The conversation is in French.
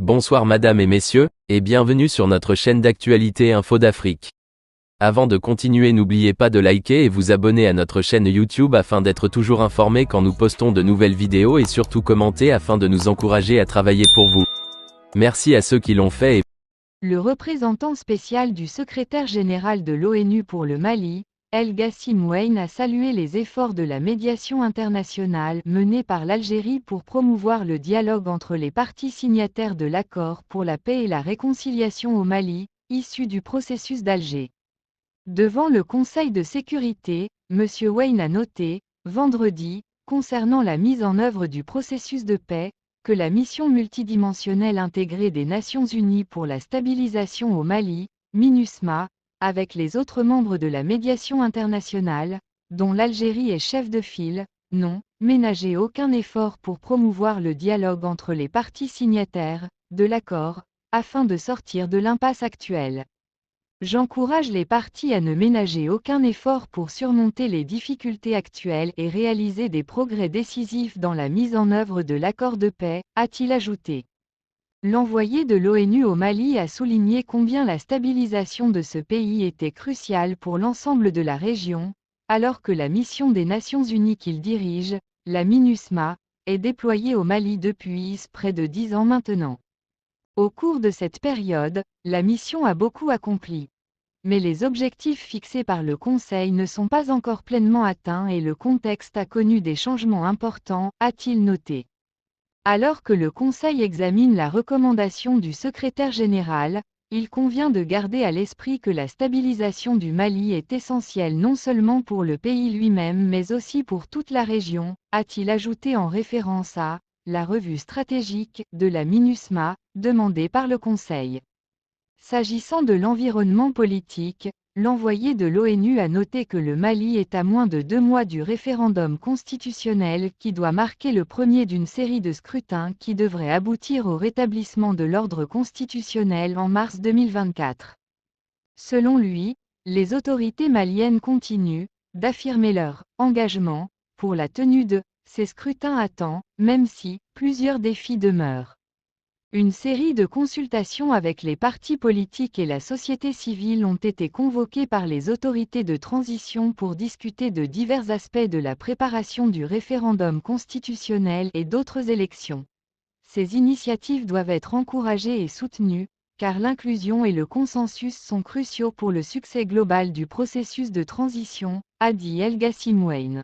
Bonsoir Madame et Messieurs, et bienvenue sur notre chaîne d'actualité Info d'Afrique. Avant de continuer, n'oubliez pas de liker et vous abonner à notre chaîne YouTube afin d'être toujours informé quand nous postons de nouvelles vidéos et surtout commenter afin de nous encourager à travailler pour vous. Merci à ceux qui l'ont fait et Le représentant spécial du secrétaire général de l'ONU pour le Mali, El Gassim Weyne, a salué les efforts de la médiation internationale menée par l'Algérie pour promouvoir le dialogue entre les parties signataires de l'accord pour la paix et la réconciliation au Mali, issu du processus d'Alger. Devant le Conseil de sécurité, M. Weyne a noté, vendredi, concernant la mise en œuvre du processus de paix, que la mission multidimensionnelle intégrée des Nations Unies pour la stabilisation au Mali, MINUSMA, avec les autres membres de la médiation internationale, dont l'Algérie est chef de file, n'ont ménagé aucun effort pour promouvoir le dialogue entre les parties signataires de l'accord, afin de sortir de l'impasse actuelle. J'encourage les parties à ne ménager aucun effort pour surmonter les difficultés actuelles et réaliser des progrès décisifs dans la mise en œuvre de l'accord de paix, a-t-il ajouté. L'envoyé de l'ONU au Mali a souligné combien la stabilisation de ce pays était cruciale pour l'ensemble de la région, alors que la mission des Nations Unies qu'il dirige, la MINUSMA, est déployée au Mali depuis près de 10 ans maintenant. Au cours de cette période, la mission a beaucoup accompli. Mais les objectifs fixés par le Conseil ne sont pas encore pleinement atteints et le contexte a connu des changements importants, a-t-il noté. Alors que le Conseil examine la recommandation du secrétaire général, il convient de garder à l'esprit que la stabilisation du Mali est essentielle non seulement pour le pays lui-même mais aussi pour toute la région, a-t-il ajouté en référence à la revue stratégique de la MINUSMA, demandée par le Conseil. S'agissant de l'environnement politique, l'envoyé de l'ONU a noté que le Mali est à moins de 2 mois du référendum constitutionnel qui doit marquer le premier d'une série de scrutins qui devraient aboutir au rétablissement de l'ordre constitutionnel en mars 2024. Selon lui, les autorités maliennes continuent d'affirmer leur engagement pour la tenue de ces scrutins à temps, même si plusieurs défis demeurent. Une série de consultations avec les partis politiques et la société civile ont été convoquées par les autorités de transition pour discuter de divers aspects de la préparation du référendum constitutionnel et d'autres élections. Ces initiatives doivent être encouragées et soutenues, car l'inclusion et le consensus sont cruciaux pour le succès global du processus de transition, a dit El Gassim Weyne.